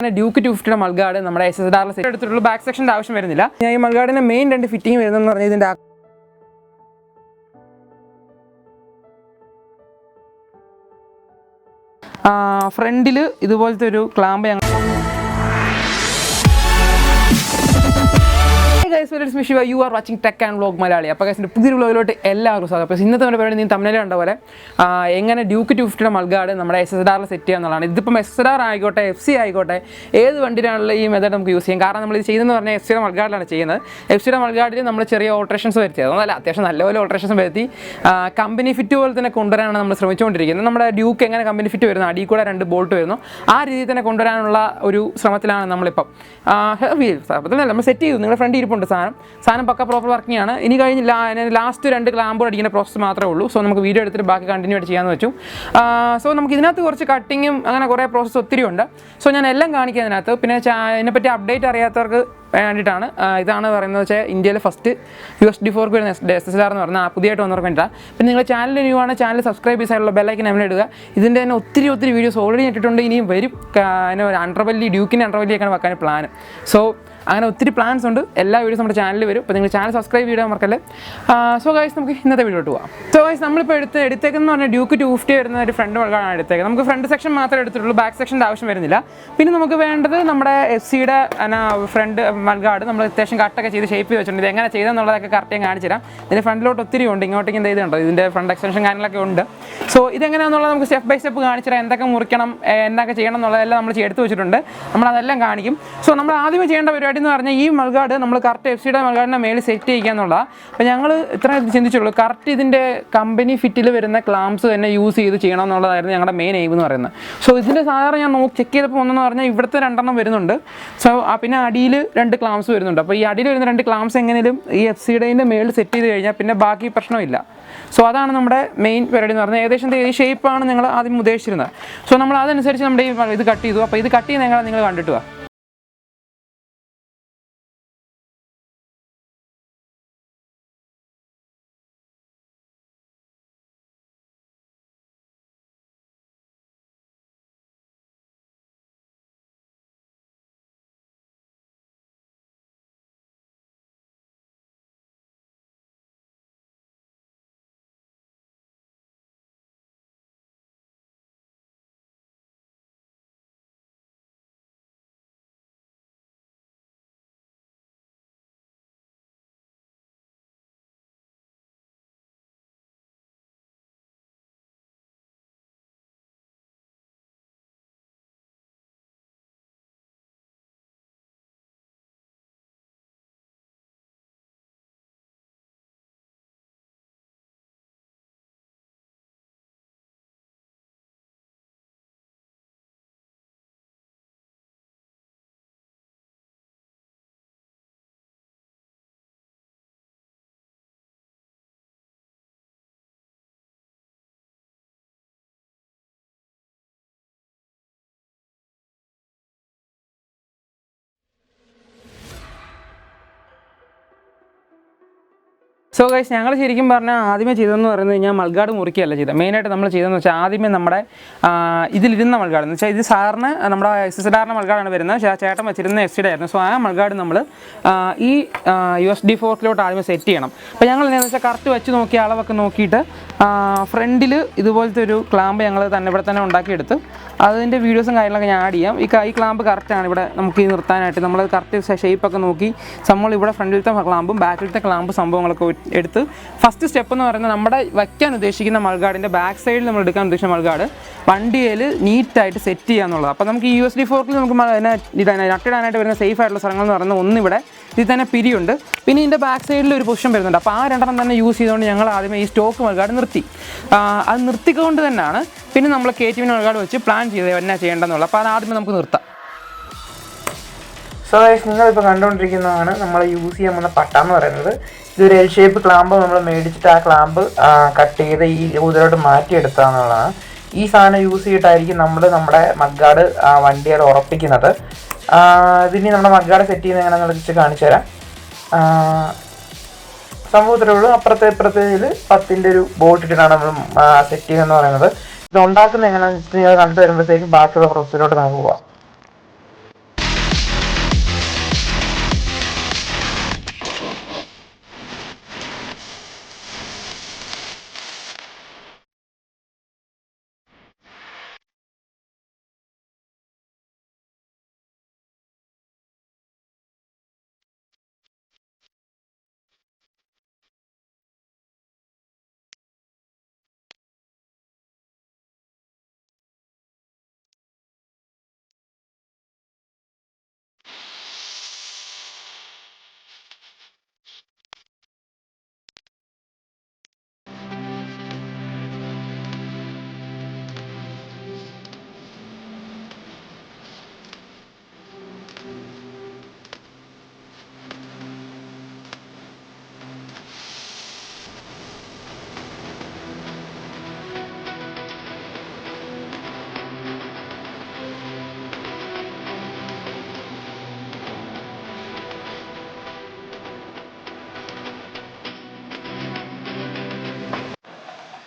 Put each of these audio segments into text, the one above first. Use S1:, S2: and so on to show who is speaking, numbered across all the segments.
S1: Duke 250 mudguard നമ്മുടെ SSR set എടുത്തിട്ടുള്ള back സെക്ഷൻ്റെ ആവശ്യം വരുന്നില്ല. ഞാൻ ഈ മൾഗാർഡിൻ്റെ മെയിൻ രണ്ട് ഫിറ്റിംഗ് വരുന്നതെന്ന് പറഞ്ഞാൽ ഇതിൻ്റെ ഫ്രണ്ടിൽ ഇതുപോലത്തെ ഒരു clamp you are watching tech and vlog Malayali. അപ്പോൾ ഗൈസിൻ്റെ പുതിയൊരു വ്ലോഗിലോട്ട് എല്ലാവർക്കും സ്വാഗതം. അപ്പോൾ ഇന്നത്തെ നമ്മുടെ പരിപാടി നീ തമിഴിൽ കണ്ട പോലെ എങ്ങനെ ഡ്യൂക്ക് 250 മൾഗാർഡ് നമ്മുടെ SSR സെറ്റ് ചെയ്യുക എന്നുള്ളതാണ്. ഇതിപ്പം SSR ആയിക്കോട്ടെ FC ആയിക്കോട്ടെ ഏത് വണ്ടിയിലാണല്ലോ ഈ മെത്തേഡ് നമുക്ക് യൂസ് ചെയ്യാം. കാരണം നമ്മൾ ഇത് ചെയ്യുന്നതെന്ന് പറഞ്ഞാൽ FC മൾഗാർഡിലാണ് ചെയ്യുന്നത്. FC മൾഗാർഡിൽ നമ്മൾ ചെറിയ ഓൾട്രേഷൻസ് വരുത്തിയത് അതല്ല, അത്യാവശ്യം നല്ലപോലെ ഓൾട്രേഷൻസ് വരുത്തി കമ്പനി ഫിറ്റ് പോലെ തന്നെ കൊണ്ടുവരാനാണ് നമ്മൾ ശ്രമിച്ചുകൊണ്ടിരിക്കുന്നത്. നമ്മുടെ ഡ്യൂക്ക് എങ്ങനെ കമ്പനി ഫിറ്റ് വരുന്നു, അടിയിൽ കൂടെ 2 ബോൾട്ട് വരുന്നു, ആ രീതിയിൽ തന്നെ കൊണ്ടുവരാനുള്ള ഒരു ശ്രമത്തിലാണ് നമ്മളിപ്പം. നമ്മൾ സെറ്റ് ചെയ്തു, നിങ്ങളുടെ ഫ്രണ്ട് ഇരിപ്പുണ്ട് സാധനം പക്ക പ്രോപ്പർ വർക്കിംഗ് ആണ്. ഇനി കഴിഞ്ഞില്ല, ലാസ്റ്റ് 2 ക്ലാമ്പ് അടിക്കുന്ന പ്രോസസ്സ് മാത്രമേ ഉള്ളൂ. സോ നമുക്ക് വീഡിയോ എടുത്തിട്ട് ബാക്കി കണ്ടിന്യൂ ആയിട്ട് ചെയ്യാമെന്ന് വെച്ചു. സോ നമുക്ക് ഇതിനകത്ത് കുറച്ച് കട്ടിങ്ങും അങ്ങനെ കുറേ പ്രോസസ്സ് ഒത്തിരി ഉണ്ട്. സോ ഞാൻ എല്ലാം കാണിക്കുക അതിനകത്ത്. പിന്നെ ഇതിനെപ്പറ്റി അപ്ഡേറ്റ് അറിയാത്തവർക്ക് വേണ്ടിയിട്ടാണ് ഇതാണ് പറയുന്നത് വെച്ചാൽ ഇന്ത്യയിൽ ഫസ്റ്റ് USD4 വരുന്ന SSR എന്ന് പറഞ്ഞാൽ പുതിയതായിട്ട് വന്നവർക്ക് വേണ്ടിയിട്ടാണ്. പിന്നെ നിങ്ങൾ ചാനൽ ന്യൂ ആണ്, ചാനൽ സബ്സ്ക്രൈബ് ചെയ്തുള്ള ബെല്ലൈക്കൻ എവിടെ ഇടുക. ഇതിൻ്റെ തന്നെ ഒത്തിരി വീഡിയോസ് ഓൾറെഡി ഇട്ടിട്ടുണ്ട്, ഇനിയും വരും. അണ്ടർവല്ലി ഡ്യൂക്കിൻ്റെ അണ്ടർവല്ലിയൊക്കെയാണ് വെക്കാൻ പ്ലാൻ. സോ അങ്ങനെ ഒത്തിരി പ്ലാൻസ് ഉണ്ട്. എല്ലാ വീഡിയോസും നമ്മുടെ ചാനലിൽ വരും. അപ്പോൾ നിങ്ങൾ ചാനൽ സബ്സ്ക്രൈബ് ചെയ്യാൻ മറക്കല്ലേ. സോ ഗൈസ് നമുക്ക് ഇന്നത്തെ വീഡിയോട്ട് പോകാം. സോ ഗൈസ് നമ്മളിപ്പോൾ എടുത്തേക്കെന്ന് പറഞ്ഞാൽ ഡ്യൂക്ക് 250 വരുന്ന ഒരു ഫ്രണ്ട് മൾഗാർഡാണ് എടുത്തേക്കുന്നത്. നമുക്ക് ഫ്രണ്ട് സെക്ഷൻ മാത്രമേ എടുത്തിട്ടുള്ളൂ, ബാക്ക് സെക്ഷൻ്റെ ആവശ്യം വരുന്നില്ല. പിന്നെ നമുക്ക് വേണ്ടത് നമ്മുടെ FCയുടെ ഫ്രണ്ട് മൾഗാർഡ് നമ്മൾ അത്യാവശ്യം കട്ടൊക്കെ ചെയ്ത് ഷേപ്പ് ചെയ്ത് വെച്ചിട്ടുണ്ട്. ഇത് എങ്ങനെ ചെയ്തെന്നുള്ളതൊക്കെ കറക്റ്റ് ഞാൻ കാണിച്ചു തരാം. ഇതിൻ്റെ ഫ്രണ്ടിലോട്ട് ഒത്തിരി ഉണ്ട്, ഇങ്ങോട്ടേക്ക് എന്ത് ചെയ്തിട്ടുണ്ട്, ഇതിൻ്റെ ഫ്രണ്ട് എക്സ്റ്റൻഷൻ കാര്യങ്ങളൊക്കെ ഉണ്ട്. സോ ഇതെങ്ങനെയാണെന്നുള്ളത് നമുക്ക് സ്റ്റെപ്പ് ബൈ സ്റ്റെപ്പ് കാണിച്ചു തരാം. എന്തൊക്കെ മുറിക്കണം, എന്തൊക്കെ ചെയ്യണം എന്നുള്ളതെല്ലാം നമ്മൾ എടുത്ത് വെച്ചിട്ടുണ്ട്. നമ്മളതെല്ലാം കാണിക്കും. സോ നമ്മൾ ആദ്യമേ ചെയ്യേണ്ട പരിപാടി എന്ന് പറഞ്ഞാൽ ഈ മൾഗാർഡ് നമ്മൾ കറക്റ്റ് FCയുടെ മൾഗാർഡിൻ്റെ മേളിൽ സെറ്റ് ചെയ്യുക എന്നുള്ളതാണ്. അപ്പോൾ ഞങ്ങൾ ഇത്ര ചിന്തിച്ചുള്ളൂ, കറക്റ്റ് ഇതിൻ്റെ കമ്പനി ഫിറ്റിൽ വരുന്ന ക്ലാംസ് തന്നെ യൂസ് ചെയ്ത് ചെയ്യണം എന്നുള്ളതായിരുന്നു ഞങ്ങളുടെ മെയിൻ എയിം എന്ന് പറയുന്നത്. സോ ഇതിൻ്റെ സാധാരണ ഞാൻ ചെക്ക് ചെയ്തപ്പോൾ ഒന്നെന്ന് പറഞ്ഞാൽ ഇവിടുത്തെ 2 വരുന്നുണ്ട്. സോ പിന്നെ അടിയിൽ 2 ക്ലാംസ് വരുന്നുണ്ട്. അപ്പോൾ ഈ അടിയിൽ വരുന്ന 2 ക്ലാംസ് എങ്ങനെയും ഈ FCയുടെ മേളിൽ സെറ്റ് ചെയ്ത് കഴിഞ്ഞാൽ പിന്നെ ബാക്കി പ്രശ്നമില്ല. സോ അതാണ് നമ്മുടെ മെയിൻ പരിപാടി എന്ന് പറഞ്ഞാൽ. ഏകദേശം ഈ ഷേപ്പാണ് നിങ്ങൾ ആദ്യം ഉദ്ദേശിച്ചിരുന്നത്. സോ നമ്മൾ അതനുസരിച്ച് നമ്മുടെ ഇത് കട്ട് ചെയ്തു. അപ്പോൾ ഇത് കട്ട് ചെയ്യുന്ന നിങ്ങൾ കണ്ടിട്ട് വാ. സോ ഗൈസ് ഞങ്ങൾ ശരിക്കും പറഞ്ഞാൽ ആദ്യമേ ചെയ്തതെന്ന് പറയുന്നത് ഞാൻ മൾഗാർഡ് മുറിക്കുകയല്ല ചെയ്തത്. മെയിനായിട്ട് നമ്മൾ ചെയ്തതെന്ന് വെച്ചാൽ ആദ്യമേ നമ്മുടെ ഇതിലിരുന്ന മൾഗാർഡ് എന്ന് വെച്ചാൽ ഇത് സാറിന് നമ്മുടെ SSRൻ്റെ മൾഗാർഡാണ് വരുന്നത്. ചേട്ടൻ വെച്ചിരുന്ന FCയുടെ ആയിരുന്നു. സോ ആ മൾഗാർഡ് നമ്മൾ ഈ USD4 ആദ്യമേ സെറ്റ് ചെയ്യണം. അപ്പോൾ ഞങ്ങൾ എന്താണെന്ന് വെച്ചാൽ കറക്റ്റ് വെച്ച് നോക്കി അളവൊക്കെ നോക്കിയിട്ട് ഫ്രണ്ടിൽ ഇതുപോലത്തെ ഒരു ക്ലാമ്പ് ഞങ്ങൾ തന്നെ ഇവിടെ തന്നെ ഉണ്ടാക്കിയെടുത്ത് അതിൻ്റെ വീഡിയോസും കാര്യങ്ങളൊക്കെ ഞാൻ ആഡ് ചെയ്യാം. ഈ ക്ലാമ്പ് കറക്റ്റാണ് ഇവിടെ നമുക്ക് ഈ നിർത്താനായിട്ട്. നമ്മൾ കറക്റ്റ് ഷേപ്പൊക്കെ നോക്കി നമ്മൾ ഇവിടെ ഫ്രണ്ടിലത്തെ ക്ലാമ്പും ബാക്കിലത്തെ ക്ലാമ്പ് സംഭവങ്ങളൊക്കെ എടുത്ത് ഫസ്റ്റ് സ്റ്റെപ്പ് എന്ന് പറയുന്നത് നമ്മുടെ വയ്ക്കാൻ ഉദ്ദേശിക്കുന്ന മൾഗാർഡിൻ്റെ ബാക്ക് സൈഡിൽ നമ്മൾ എടുക്കാൻ ഉദ്ദേശിക്കുന്ന മൾഗാർഡ് വണ്ടിയിൽ നീറ്റായിട്ട് സെറ്റ് ചെയ്യുക എന്നുള്ളത്. അപ്പോൾ നമുക്ക് ഈ USD4 നമുക്ക് നട്ടിടാനായിട്ട് വരുന്ന സേഫ് ആയിട്ടുള്ള സ്ഥലങ്ങൾ എന്ന് പറയുന്നത് ഒന്നിവിടെ ഇതിൽ തന്നെ പിരിയുണ്ട്, പിന്നെ ഇതിൻ്റെ ബാക്ക് സൈഡിൽ ഒരു പൊസിഷൻ വരുന്നുണ്ട്. അപ്പോൾ ആ 2 തന്നെ യൂസ് ചെയ്തുകൊണ്ട് ഞങ്ങൾ ആദ്യമേ ഈ സ്റ്റോക്ക് മൾഗാർഡ് നിർത്തി. അത് നിർത്തിക്കൊണ്ട് തന്നെയാണ് പിന്നെ നമ്മൾ KTM മൾഗാർഡ് വെച്ച് പ്ലാൻ ചെയ്ത് എന്നാ ചെയ്യേണ്ടതെന്നുള്ളത്. അപ്പോൾ അത് ആദ്യമേ നമുക്ക് നിർത്താം.
S2: സോ ഗൈസ് നിങ്ങളിപ്പോൾ കണ്ടുകൊണ്ടിരിക്കുന്നതാണ് നമ്മൾ യൂസ് ചെയ്യാൻ പോകുന്ന പട്ട എന്ന് പറയുന്നത്. ഇതൊരു L ഷേപ്പ് ക്ലാമ്പ് നമ്മൾ മേടിച്ചിട്ട് ആ ക്ലാമ്പ് കട്ട് ചെയ്ത് ഈ ഊതിലോട്ട് മാറ്റിയെടുത്താന്നുള്ളതാണ്. ഈ സാധനം യൂസ് ചെയ്തിട്ടായിരിക്കും നമ്മൾ നമ്മുടെ മഗ്ഗാർഡ് വണ്ടിയോട് ഉറപ്പിക്കുന്നത്. ഇതിനി നമ്മുടെ മഗ്ഗാർഡ് സെറ്റ് ചെയ്യുന്നത് എങ്ങനെയാണെന്ന് വെച്ച് കാണിച്ചു തരാം. സംഭവത്തിലേ ഉള്ളൂ. അപ്പുറത്തെ ഇതിൽ 10ൻ്റെ ഒരു ബോൾട്ട് ഇട്ടിട്ടാണ് നമ്മൾ സെറ്റ് ചെയ്യുന്നതെന്ന് പറയുന്നത്. ഇത് ഉണ്ടാക്കുന്നത് എങ്ങനെയാണെന്ന് വെച്ച് കണ്ടു വരുമ്പോഴത്തേക്കും ബാക്കിയുള്ള പ്രോസസ്സിലോട്ട് നമുക്ക് പോവാം.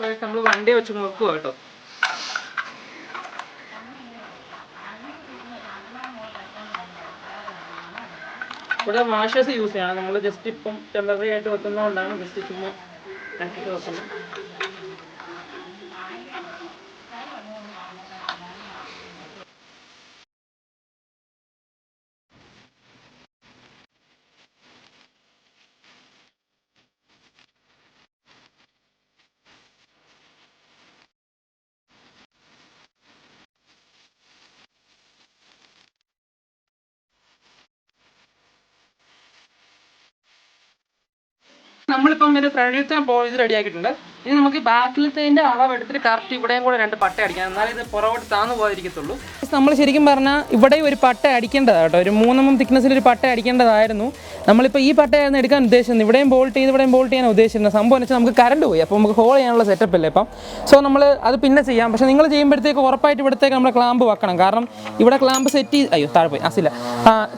S1: നമ്മൾ വണ്ടി വെച്ച് നോക്കുക കേട്ടോ. ഇവിടെ വാഷേഴ്സ് യൂസ് ചെയ്യണം. നമ്മൾ ജസ്റ്റ് ഇപ്പം ടെമ്പററി ആയിട്ട് വെക്കുന്നതുകൊണ്ടാണ് ജസ്റ്റ് ചുമ്മാ ആക്കിയിട്ട് വെക്കുന്നത്. നമ്മളിപ്പം ഒരു ഫ്രണ്ടിലത്തെ ഇത് റെഡി ആക്കിയിട്ടുണ്ട്. ഇനി നമുക്ക് ബാക്കിലത്തേൻ്റെ അളവ് എടുത്തിട്ട് കറക്റ്റ് ഇവിടെയും കൂടെ 2 പട്ട അടിക്കാം, എന്നാലേ ഇത് പുറകോട്ട് താന്നു പോകാതിരിക്കത്തുള്ളൂ. നമ്മൾ ശരിക്കും പറഞ്ഞാൽ ഇവിടെ ഒരു പട്ട അടിക്കേണ്ടതാണ് കേട്ടോ. ഒരു 3 mm തിക്നെസ്സിൽ ഒരു പട്ട അടിക്കേണ്ടതായിരുന്നു. നമ്മളിപ്പോൾ ഈ പട്ടയായിരുന്നു എടുക്കാൻ ഉദ്ദേശിച്ചത്. ഇവിടെയും ബോൾട്ട് ചെയ്യാൻ ഉദ്ദേശിച്ചിരുന്നത്. സംഭവം എന്ന് വെച്ചാൽ നമുക്ക് കറണ്ട് പോയി, അപ്പോൾ നമുക്ക് ഹോൾ ചെയ്യാനുള്ള സെറ്റപ്പ് ഇല്ല ഇപ്പം. സോ നമ്മൾ അത് പിന്നെ ചെയ്യാം. പക്ഷേ നിങ്ങൾ ചെയ്യുമ്പോഴത്തേക്ക് ഉറപ്പായിട്ട് ഇവിടത്തേക്ക് നമ്മൾ ക്ലാമ്പ് വെക്കണം. കാരണം ഇവിടെ ക്ലാമ്പ് സെറ്റ് ചെയ്ത് താഴെ പോയി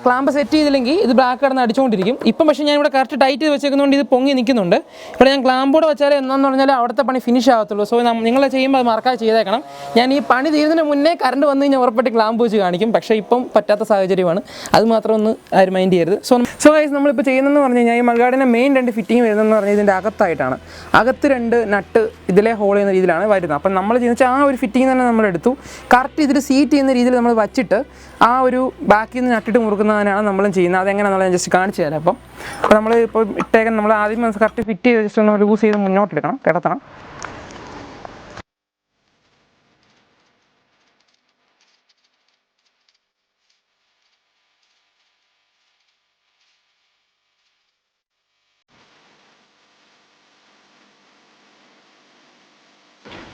S1: ക്ലാമ്പ് സെറ്റ് ചെയ്തില്ലെങ്കിൽ ഇത് ബ്ലാക്ക് കിടന്ന് അടിച്ചുകൊണ്ടിരിക്കും. ഇപ്പം പക്ഷേ ഞാൻ ഇവിടെ കറക്റ്റ് ടൈറ്റ് ചെയ്ത് വെച്ചേക്കുന്നതുകൊണ്ട് ഇത് പൊങ്ങി നിൽക്കുന്നുണ്ട്. ഇവിടെ ഞാൻ ക്ലാമ്പോടെ വെച്ചാൽ എന്താണെന്ന് പറഞ്ഞാൽ അവിടുത്തെ പണി ഫിനിഷ് ആകത്തുള്ളൂ. സോ നിങ്ങൾ ചെയ്യുമ്പോൾ അത് മറക്കാതെ ചെയ്തേക്കണം. ഞാൻ ഈ പണി തീരുന്നതിന് മുന്നേ കറണ്ട് വന്നു കഴിഞ്ഞാൽ ഉറപ്പായിട്ട് ക്ലാമ്പ് വെച്ച് കാണിക്കും. പക്ഷേ ഇപ്പം പറ്റാത്ത സാഹചര്യമാണ്. അത് മാത്രം ഒന്ന് ആരും മൈൻഡ് ചെയ്യരുത്. സോ ഗൈസ് നമ്മളിപ്പോൾ ചെയ്യുന്നതെന്ന് പറഞ്ഞു കഴിഞ്ഞാൽ ഈ മൾഗാർഡിൻ്റെ മെയിൻ 2 ഫിറ്റിംഗ് വരുന്നതെന്ന് പറഞ്ഞാൽ ഇതിൻ്റെ അകത്തായിട്ടാണ്. അകത്ത് 2 നട്ട് ഇതിലെ ഹോൾ ചെയ്യുന്ന രീതിയിലാണ് വരുന്നത്. അപ്പം നമ്മൾ ചെയ്യുന്ന വെച്ചാൽ ആ ഒരു ഫിറ്റിംഗ് തന്നെ നമ്മൾ എടുത്തു. കറക്റ്റ് ഇതിൽ സീറ്റ് ചെയ്യുന്ന രീതിയിൽ നമ്മൾ വച്ചിട്ട് ആ ഒരു ബാക്കിൽ നിന്ന് നട്ടിട്ട് മുറുക്കുന്നതിനാണ് നമ്മളും ചെയ്യുന്നത്. അതെങ്ങനെയാണെന്നുള്ളത് ഞാൻ ജസ്റ്റ് കാണിച്ചു തരാം. അപ്പോൾ നമ്മൾ ഇപ്പോൾ ഇട്ടേക്കാൻ നമ്മൾ ആദ്യം കറക്റ്റ് ഫിറ്റ് ചെയ്ത് ജസ്റ്റ് ഒന്ന് ലൂസ് ചെയ്ത് മുന്നോട്ടെടുക്കണം, കിടത്തണം.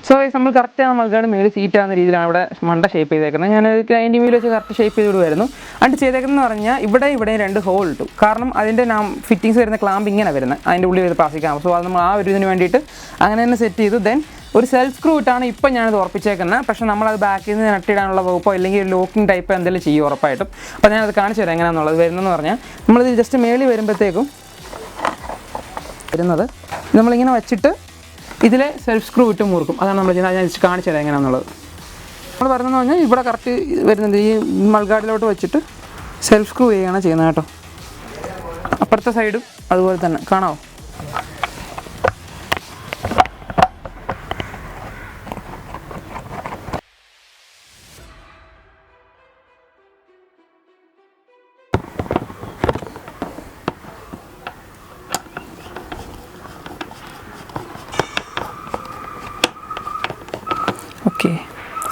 S1: സോ നമ്മൾ കറക്റ്റ് മൾഗാർഡ് മേളിൽ സീറ്റ് ആകുന്ന രീതിയിലാണ് ഇവിടെ മണ്ട ഷേപ്പ് ചെയ്തേക്കുന്നത്. ഞാൻ ഗ്ലൈൻഡിങ് വീൽ വെച്ച് കറക്റ്റ് ഷേപ്പ് ചെയ്ത് വിടുമായിരുന്നു. അത് ചെയ്തേക്കുന്നതെന്ന് പറഞ്ഞാൽ ഇവിടെ 2 ഹോൾ ഇട്ടു. കാരണം അതിൻ്റെ ഫിറ്റിങ്സ് വരുന്ന ക്ലാമ്പ് ഇങ്ങനെ വരുന്നത്, അതിൻ്റെ ഉള്ളിൽ വരുന്ന പ്ലാസ്റ്റിക് ക്ലാമ്പ്. സോ അത് നമ്മൾ ആ ഒരു ഇതിന് വേണ്ടിയിട്ട് അങ്ങനെ തന്നെ സെറ്റ് ചെയ്തു. ദെൻ ഒരു സെൽഫ് സ്ക്രൂ ഇട്ടാണ് ഇപ്പം ഞാനത് ഉറപ്പിച്ചേക്കുന്നത്. പക്ഷേ നമ്മളത് ബാക്കിൽ നിന്ന് നട്ടിടാനുള്ള വകുപ്പോ അല്ലെങ്കിൽ ഒരു ലോക്കിംഗ് ടൈപ്പ് എന്തെങ്കിലും ചെയ്യും ഉറപ്പായിട്ടും. അപ്പോൾ ഞാനത് കാണിച്ചു തരാം എങ്ങനെയാണെന്നുള്ളത്. വരുന്നതെന്ന് പറഞ്ഞാൽ നമ്മളിത് ജസ്റ്റ് മേളിൽ വരുമ്പോഴത്തേക്കും വരുന്നത് നമ്മളിങ്ങനെ വെച്ചിട്ട് ഇതിലെ സെൽഫ് സ്ക്രൂ ഇട്ട് മുറുക്കും. അതാണ് നമ്മൾ ചെയ്യുന്നത്. ഞാൻ ജസ്റ്റ് കാണിച്ചു തരാം എങ്ങനെയാണെന്നുള്ളത്. നമ്മൾ പറഞ്ഞതെന്ന് പറഞ്ഞാൽ ഇവിടെ കറക്റ്റ് വരുന്നത് ഈ മൾഗാർഡിലോട്ട് വെച്ചിട്ട് സെൽഫ് സ്ക്രൂ ചെയ്യുകയാണ് ചെയ്യുന്നത് കേട്ടോ. അപ്പുറത്തെ സൈഡും അതുപോലെ തന്നെ കാണാമോ? ഓക്കെ,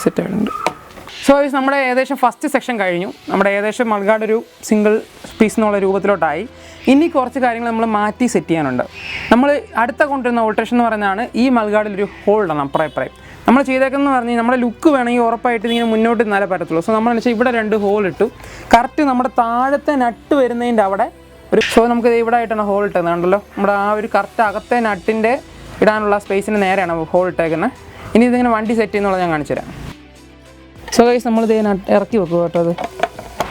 S1: സെറ്റ് ആയിട്ടുണ്ട്. സോ നമ്മുടെ ഏകദേശം ഫസ്റ്റ് സെക്ഷൻ കഴിഞ്ഞു. നമ്മുടെ ഏകദേശം മൾഗാർഡ് ഒരു സിംഗിൾ പീസ് എന്നുള്ള രൂപത്തിലോട്ടായി. ഇനി കുറച്ച് കാര്യങ്ങൾ നമ്മൾ മാറ്റി സെറ്റ് ചെയ്യാനുണ്ട്. നമ്മൾ അടുത്ത കൊണ്ടുവരുന്ന ഓൾട്രേഷൻ എന്ന് പറയുന്നതാണ് ഈ മൾഗാർഡിൽ ഒരു ഹോൾ ഇടണം അപ്പുറം. നമ്മൾ ചെയ്തേക്കെന്ന് പറഞ്ഞാൽ നമ്മുടെ ലുക്ക് വേണമെങ്കിൽ ഉറപ്പായിട്ട് ഇങ്ങനെ മുന്നോട്ട് നിന്നാലേ പറ്റത്തുള്ളൂ. സോ നമ്മൾ വെച്ചാൽ ഇവിടെ 2 ഹോൾ ഇട്ടു. കറക്റ്റ് നമ്മുടെ താഴത്തെ നട്ട് വരുന്നതിൻ്റെ അവിടെ ഒരു നമുക്ക് ഇവിടെ ആയിട്ടാണ് ഹോൾ ഇട്ടത് കണ്ടല്ലോ. നമ്മുടെ ആ ഒരു കറക്റ്റ് അകത്തെ നട്ടിൻ്റെ ഇടാനുള്ള സ്പേസിന് നേരെയാണ് ഹോൾ ഇട്ടേക്കുന്നത്. ഇനി ഇതിങ്ങനെ വണ്ടി സെറ്റ് ചെയ്യുന്നുള്ളത് ഞാൻ കാണിച്ചു തരാം. സോ ഗൈസ് നമ്മളിത് ഇറക്കി വെക്കുക കേട്ടോ. അത്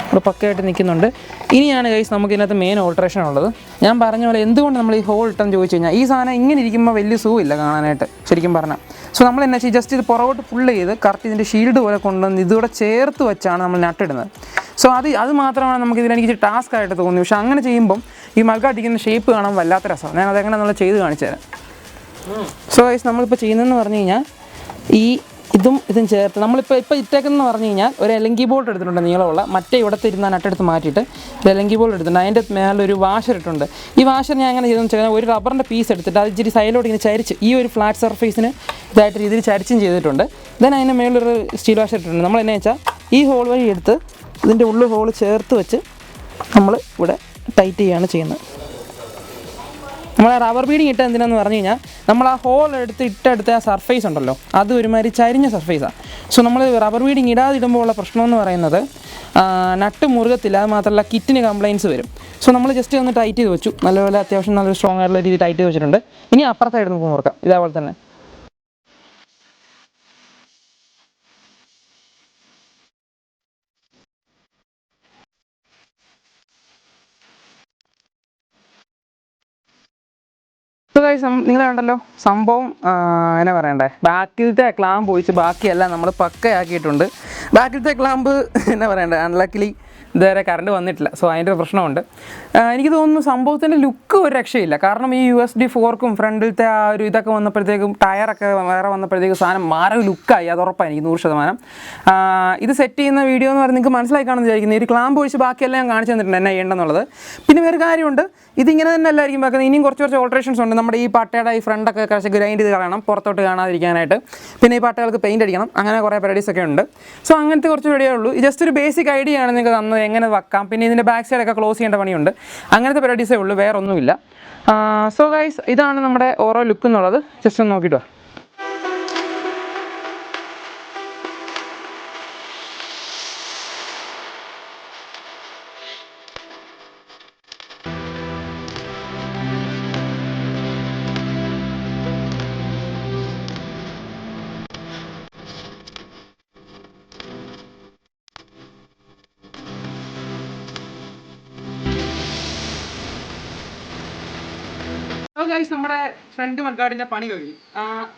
S1: ഇവിടെ പക്കയായിട്ട് നിൽക്കുന്നുണ്ട്. ഇനിയാണ് ഗൈസ് നമുക്ക് ഇതിനകത്ത് മെയിൻ ഓൾട്രേഷൻ ഉള്ളത്. ഞാൻ പറഞ്ഞ പോലെ എന്തുകൊണ്ട് നമ്മൾ ഈ ഹോൾ ഇട്ടെന്ന് ചോദിച്ചു കഴിഞ്ഞാൽ ഈ സാധനം ഇങ്ങനെ ഇരിക്കുമ്പോൾ വലിയ സുഖമില്ല കാണാനായിട്ട് ശരിക്കും പറഞ്ഞാൽ. സോ നമ്മൾ എന്നാ വെച്ചാൽ ജസ്റ്റ് ഇത് പുറകോട്ട് ഫുള്ള് ചെയ്ത് കറക്റ്റ് ഇതിൻ്റെ ഷീൽഡ് പോലെ കൊണ്ടുവന്ന് ഇതുകൂടെ ചേർത്ത് വെച്ചാണ് നമ്മൾ നട്ടിടുന്നത്. സോ അത് മാത്രമാണ് നമുക്ക് ഇതിലെനിക്ക് ടാസ്ക് ആയിട്ട് തോന്നി. പക്ഷേ അങ്ങനെ ചെയ്യുമ്പം ഈ മൾഗാർഡിക്കുന്ന ഷേപ്പ് കാണാൻ വല്ലാത്ത രസമാണ്. ഞാൻ അതെങ്ങനെ നമ്മൾ ചെയ്ത് കാണിച്ചു തരാം. സോ ഗൈസ് നമ്മളിപ്പോൾ ചെയ്യുന്നതെന്ന് പറഞ്ഞു കഴിഞ്ഞാൽ ഇതും ചേർത്ത് നമ്മളിപ്പോൾ ഇട്ടേക്കെന്ന് പറഞ്ഞു കഴിഞ്ഞാൽ ഒരു എലങ്കി ബോൾട്ട് എടുത്തിട്ടുണ്ട് നീളമുള്ള. മറ്റേ ഇവിടുത്തെ ഇരുന്ന നട്ടെടുത്ത് മാറ്റിയിട്ട് ഒരു എലങ്കി ബോൾട്ട് എടുത്തിട്ടുണ്ട്. അതിൻ്റെ മേലൊരു വാഷർ ഇട്ടുണ്ട്. ഈ വാഷർ ഞാൻ എങ്ങനെ ചെയ്തെന്ന് വെച്ചാൽ ഒരു റബ്ബറിൻ്റെ പീസ് എടുത്തിട്ട് അത് ഇച്ചിരി സൈഡിലോട്ട് ഇങ്ങനെ ചരിച്ച് ഈ ഒരു ഫ്ലാറ്റ് സർഫേസിന് ഇതായിട്ട് രീതിയിൽ ചരിച്ചും ചെയ്തിട്ടുണ്ട്. ദെൻ അതിൻ്റെ മേലൊരു സ്റ്റീൽ വാഷർ ഇട്ടിട്ടുണ്ട്. നമ്മൾ എന്നു വെച്ചാൽ ഈ ഹോൾ വഴി എടുത്ത് ഇതിൻ്റെ ഉള്ളിൽ ഹോൾ ചേർത്ത് വെച്ച് നമ്മൾ ഇവിടെ ടൈറ്റ് ചെയ്യുകയാണ് ചെയ്യുന്നത്. നമ്മൾ റബ്ബർ ബീഡിങ് ഇട്ട എന്തിനാന്ന് പറഞ്ഞു കഴിഞ്ഞാൽ നമ്മൾ ആ ഹോൾ ഇട്ടെടുത്ത ആ സർഫേസ് ഉണ്ടല്ലോ അത് ഒരുമാതിരി ചരിഞ്ഞ സർഫേസാണ്. സോ നമ്മൾ റബ്ബർ ബീഡിങ് ഇടാതിടുമ്പോൾ ഉള്ള പ്രശ്നമെന്ന് പറയുന്നത് നട്ട് മുറുകത്തില്ല. അത് മാത്രമല്ല കിറ്റിന് കംപ്ലയിൻസ് വരും. സോ നമ്മൾ ജസ്റ്റ് ഒന്ന് ടൈറ്റ് ചെയ്ത് വെച്ചു. നല്ലപോലെ അത്യാവശ്യം നല്ലൊരു സ്ട്രോങ് ആയിട്ടുള്ള രീതി ടൈറ്റ് ചെയ്ത് വെച്ചിട്ടുണ്ട്. ഇനി അപ്പുറത്തായിട്ട് നമുക്ക് മുറുക്കാം ഇതേപോലെ തന്നെ. നിങ്ങൾ കണ്ടല്ലോ സംഭവം എന്നാ പറയണ്ടേ, ബാക്കിലത്തെ ക്ലാമ്പ് ഒഴിച്ച് ബാക്കിയെല്ലാം നമ്മൾ പക്കയാക്കിയിട്ടുണ്ട്. ബാക്കിലത്തെ ക്ലാമ്പ് എന്നാ പറയണ്ടേ, അൺലക്കിലി ഇതുവരെ കറണ്ട് വന്നിട്ടില്ല. സോ അതിൻ്റെ ഒരു പ്രശ്നമുണ്ട്. എനിക്ക് തോന്നുന്നു സംഭവത്തിൻ്റെ ലുക്ക് ഒരു രക്ഷയില്ല. കാരണം ഈ USB 4ക്കും ഫ്രണ്ടിലത്തെ ആ ഒരു ഇതൊക്കെ വന്നപ്പോഴത്തേക്കും ടയറൊക്കെ വേറെ വന്നപ്പോഴത്തേക്കും സാധനം മാറി ലുക്കായി. അത് ഉറപ്പാണ് എനിക്ക് 100%. ഇത് സെറ്റ് ചെയ്യുന്ന വീഡിയോ എന്ന് പറഞ്ഞാൽ നിങ്ങൾക്ക് മനസ്സിലായി കാണുമെന്ന് വിചാരിക്കുന്നത്. ഒരു ക്ലാമ്പ് ഒഴിച്ച് ബാക്കിയെല്ലാം ഞാൻ കാണിച്ചു തന്നിട്ടുണ്ട് എന്നെ ചെയ്യേണ്ടെന്നുള്ളത്. പിന്നെ വേറെ കാര്യമുണ്ട്, ഇതിങ്ങനെ തന്നെ അല്ലായിരിക്കും വെക്കുന്നത്. ഇനിയും കുറച്ച് ഓൾട്രേഷൻസ് ഉണ്ട്. നമ്മുടെ ഈ പട്ടയുടെ ഈ ഫ്രണ്ടൊക്കെ കുറച്ച് ഗ്രൈൻഡ് ചെയ്ത് കളയണം പുറത്തോട്ട് കാണാതിരിക്കാനായിട്ട്. പിന്നെ ഈ പട്ടകൾക്ക് പെയിൻറ്റ് അടിക്കണം. അങ്ങനെ കുറേ പരിപാടീസൊക്കെ ഉണ്ട്. സോ അങ്ങനത്തെ കുറച്ച് വീഡിയോ ഉള്ളൂ. ജസ്റ്റ് ഒരു ബേസിക് ഐഡിയ ആണ് നിങ്ങൾക്ക് തന്നത് എങ്ങനെ വെക്കാം. പിന്നെ ഇതിൻ്റെ ബാക്ക് സൈഡൊക്കെ ക്ലോസ് ചെയ്യേണ്ട പണിയുണ്ട്. അങ്ങനത്തെ പരിപാടീസേ ഉള്ളൂ, വേറെ ഒന്നുമില്ല. സോ ഗൈസ്, ഇതാണ് നമ്മുടെ ഓരോ ലുക്ക് എന്നുള്ളത്. ജസ്റ്റ് ഒന്ന് നോക്കിയിട്ട് വാ. ഗൈസ്, നമ്മുടെ ഫ്രണ്ട് മഡ്ഗാർഡിൻ്റെ പണി കഴിഞ്ഞു.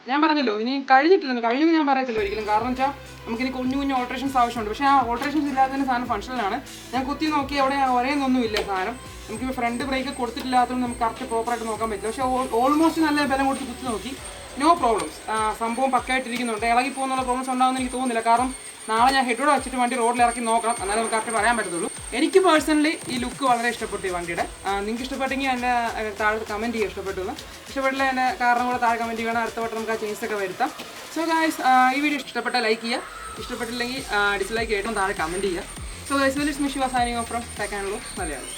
S1: ഞാൻ പറഞ്ഞല്ലോ ഇനി കഴിഞ്ഞിട്ടില്ലെന്ന്. കഴിഞ്ഞു ഞാൻ പറയത്തില്ല ഒരിക്കലും. കാരണം വെച്ചാൽ നമുക്കിനി കുഞ്ഞു ഓൾട്രേഷൻസ് ആവശ്യമുണ്ട്. പക്ഷേ ആ ഓൾട്രേഷൻസ് ഇല്ലാതെ തന്നെ സാധനം ഫങ്ഷണലാണ്. ഞാൻ കുത്തി നോക്കി അവിടെ ഒരേന്നൊന്നുമില്ല സാധനം. നമുക്കിപ്പോൾ ഫ്രണ്ട് ബ്രേക്ക് കൊടുത്തിട്ടില്ലാത്തതുകൊണ്ട് നമുക്ക് കറക്റ്റ് പ്രോപ്പറായിട്ട് നോക്കാൻ പറ്റില്ല. പക്ഷേ ഓൾമോസ്റ്റ് നല്ല ബലം കൊടുത്ത് കുത്തി നോക്കി, നോ പ്രോബ്ലംസ്. സംഭവം പക്കായിട്ടിരിക്കുന്നുണ്ട്. ഇളകി പോകുന്നുള്ള പ്രോബ്ലംസ് ഉണ്ടാകുമെന്ന് എനിക്ക് തോന്നുന്നില്ല. കാരണം നാളെ ഞാൻ ഹെഡോടെ വെച്ചിട്ട് വണ്ടി റോഡിൽ ഇറക്കി നോക്കണം, എന്നാലും നമുക്ക് കറക്റ്റ് പറയാൻ പറ്റത്തുള്ളൂ. എനിക്ക് പേഴ്സണലി ഈ ലുക്ക് വളരെ ഇഷ്ടപ്പെട്ടു ഈ വണ്ടിയുടെ. നിങ്ങൾക്ക് ഇഷ്ടപ്പെട്ടെങ്കിൽ എൻ്റെ താഴെ കമൻറ്റ് ചെയ്യുക ഇഷ്ടപ്പെട്ടു എന്ന്. ഇഷ്ടപ്പെട്ടില്ല എൻ്റെ കാരണം കൂടെ താഴെ കമൻറ്റ് ചെയ്യണം. അടുത്ത വട്ടം നമുക്ക് ആ ചേഞ്ചസ് ഒക്കെ വരുത്താം. സോ ഗൈസ്, ഈ വീഡിയോ ഇഷ്ടപ്പെട്ടാൽ ലൈക്ക് ചെയ്യുക, ഇഷ്ടപ്പെട്ടില്ലെങ്കിൽ ഡിസ്ലൈക്ക് ചെയ്യണം, താഴെ കമൻറ്റ് ചെയ്യുക. So guys, well it's me Shiva signing off from tech and vlogs Malayalam.